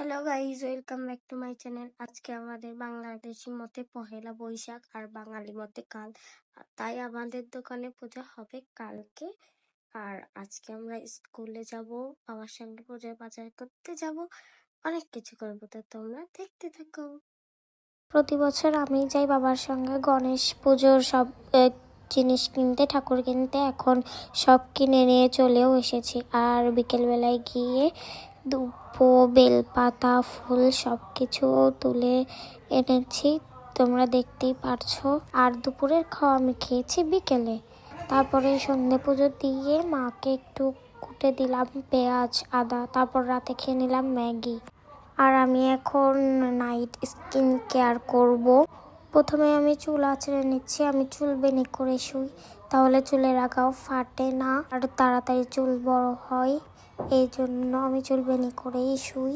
Hello guys, welcome back to my channel. আজকে আমাদের বাংলাদেশি মতে পহেলা বৈশাখ আর বাঙালি মতে কাল, তাই আমাদের দোকানে পূজা হবে কালকে। আর আজকে আমরা স্কুলে যাব, বাবার সঙ্গে পূজার বাজার করতে যাব, অনেক কিছু করবো, তো তোমরা দেখতে থাকো। প্রতি বছর আমি যাই বাবার সঙ্গে গণেশ পুজোর সব জিনিস কিনতে, ঠাকুর কিনতে। এখন সব কিনে নিয়ে চলেও এসেছি। আর বিকেলবেলায় গিয়ে দুব্বো, বেলপাতা, ফুল সব কিছু তুলে এনেছি, তোমরা দেখতেই পারছো। আর দুপুরের খাওয়া আমি খেয়েছি বিকেলে। তারপরে সন্ধে পুজো দিয়ে মাকে একটু কুটে দিলাম পেঁয়াজ, আদা। তারপর রাতে খেয়ে নিলাম ম্যাগি। আর আমি এখন নাইট স্কিন কেয়ার করব। প্রথমে আমি চুল আঁচড়ে নিচ্ছি। আমি চুল বেনি করে শুই, তাহলে চুলের আগাও ফাটে না আর তাড়াতাড়ি চুল বড় হয়। এই জন্য আমি চুল বেনি করেই শুই।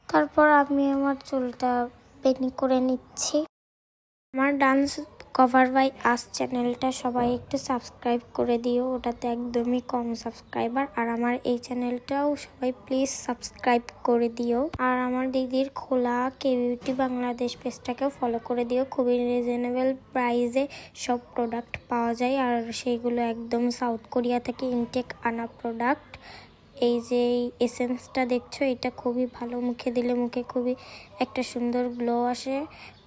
তারপর আমি আমার চুলটা বেনি করে নিচ্ছি। আমার ডান্স কভার বাই আস চ্যানেলটা সবাই একটু সাবস্ক্রাইব করে দিও, ওটাতে একদমই কম সাবস্ক্রাইবার। আর আমার এই চ্যানেলটাও সবাই প্লিজ সাবস্ক্রাইব করে দিও। আর আমার দিদির খোলা কে বিউটি বাংলাদেশ পেজটাকেও ফলো করে দিও। খুবই রিজনেবল প্রাইসে সব প্রোডাক্ট পাওয়া যায়, আর সেইগুলো একদম সাউথ কোরিয়া থেকে ইনটেক আনা প্রোডাক্ট। এই যে এসেন্সটা দেখছো, এটা খুবই ভালো, মুখে দিলে মুখে খুবই একটা সুন্দর গ্লো আসে।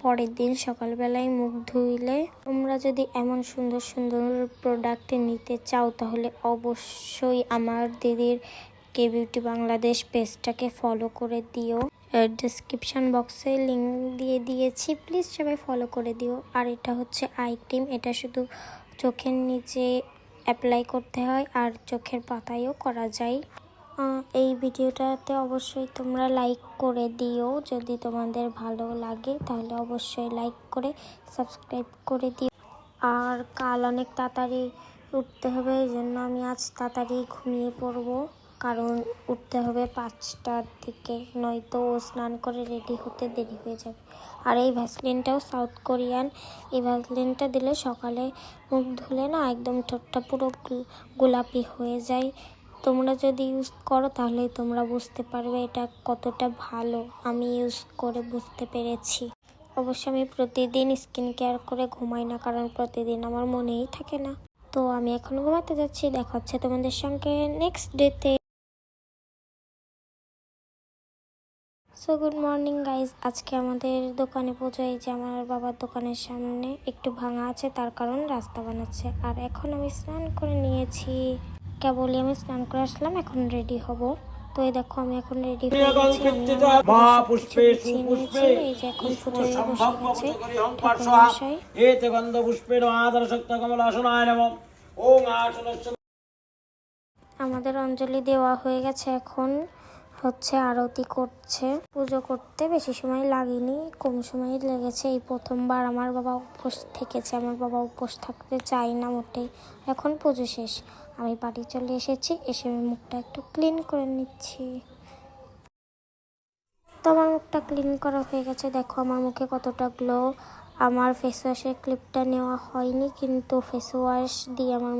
পরের দিন সকালবেলায় মুখ ধুইলে। তোমরা যদি এমন সুন্দর সুন্দর প্রোডাক্ট নিতে চাও তাহলে অবশ্যই আমার দিদির কে বিউটি বাংলাদেশ পেজটাকে ফলো করে দিও। ডেসক্রিপশন বক্সে লিঙ্ক দিয়ে দিয়েছি, প্লিজ সবাই ফলো করে দিও। আর এটা হচ্ছে আই ক্রিম, এটা শুধু চোখের নিচে অ্যাপ্লাই করতে হয় আর চোখের পাতায়ও করা যায়। এই ভিডিওটাতে অবশ্যই তোমরা লাইক করে দিও, যদি তোমাদের ভালো লাগে তাহলে অবশ্যই লাইক করে সাবস্ক্রাইব করে দিও। আর কাল অনেক তাড়াতাড়ি উঠতে হবে, এই জন্য আমি আজ তাড়াতাড়ি ঘুমিয়ে পড়বো, কারণ উঠতে হবে 5টার দিকে, নয়তো স্নান করে রেডি হতে দেরি হয়ে যাবে। আর এই ভ্যাসলিনটাও সাউথ কোরিয়ান। এই ভ্যাসলিনটা দিলে সকালে মুখ ধুলে না একদম ঠোঁটটা পুরো গোলাপি হয়ে যায়। তোমরা যদি ইউজ করো তাহলে তোমরা বুঝতে পারবে এটা কতটা ভালো। আমি ইউজ করে বুঝতে পেরেছি। অবশ্য আমি প্রতিদিন স্কিন কেয়ার করে ঘুমাই না, কারণ প্রতিদিন আমার মনেই থাকে না। তো আমি এখন ঘুমাতে যাচ্ছি, দেখা হচ্ছে তোমাদের সঙ্গে নেক্সট ডেতে। সো গুড মর্নিং গাইজ, আজকে আমাদের দোকানে পুজো। এই যে আমার বাবার দোকানের সামনে একটু ভাঙা আছে, তার কারণ রাস্তা বানাচ্ছে। আর এখন আমি স্নান করে নিয়েছি, কেবলই আমি স্নান করে আসলাম, এখন রেডি হব। তো এই দেখো আমি এখন রেডি হয়ে গেছি। এই যে এখন পুজোয় বসে গেছে। আমাদের অঞ্জলি দেওয়া হয়ে গেছে, এখন হচ্ছে আরতি করছে। পুজো করতে বেশি সময় লাগেনি, কম সময় লেগেছে। এই প্রথমবার আমার বাবা উপোস থেকেছে, আমার বাবা উপোস থাকতে চায় না মোটেই। এখন পুজো শেষ, আমি বাড়ি চলে এসেছি, এসে আমি মুখটা একটু ক্লিন করে নিচ্ছি। তো আমার মুখটা ক্লিন করা হয়ে গেছে, দেখো আমার মুখে কতটা গ্লো। আমার ফেস ওয়াশের ক্লিপটা নেওয়া হয়নি, কিন্তু ফেস ওয়াশ দিয়ে আমার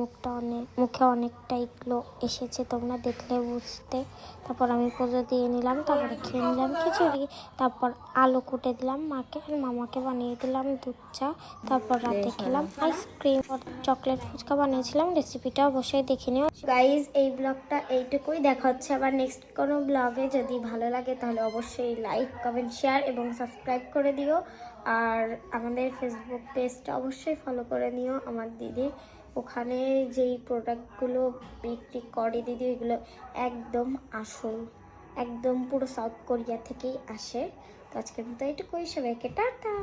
মুখে অনেকটাই গ্লো এসেছে, তোমরা দেখলে বুঝতে। তারপর আমি পুজো দিয়ে নিলাম, তারপরে খেয়ে নিলাম খিচুড়ি, তারপর আলু কুটে দিলাম মাকে, আর মামাকে বানিয়ে দিলাম দুধ চা। তারপর রাতে খেলাম আইসক্রিম, চকলেট ফুচকা বানিয়েছিলাম, রেসিপিটা অবশ্যই দেখে নিও গাইজ। এই ব্লগটা এইটুকুই, দেখা হচ্ছে আবার নেক্সট কোনো ব্লগে। যদি ভালো লাগে তাহলে অবশ্যই লাইক, কমেন্ট, শেয়ার এবং সাবস্ক্রাইব করে দিও। আর আমাদের ফেসবুক পেজটা অবশ্যই ফলো করে নিও আমার দিদির। ওখানে যেই প্রোডাক্টগুলো বিক্রি করে দিদি, ওইগুলো একদম আসল, একদম পুরো সাউথ কোরিয়া থেকেই আসে। তো আজকের মতো এইটুকুই, সবাইকে টাটা।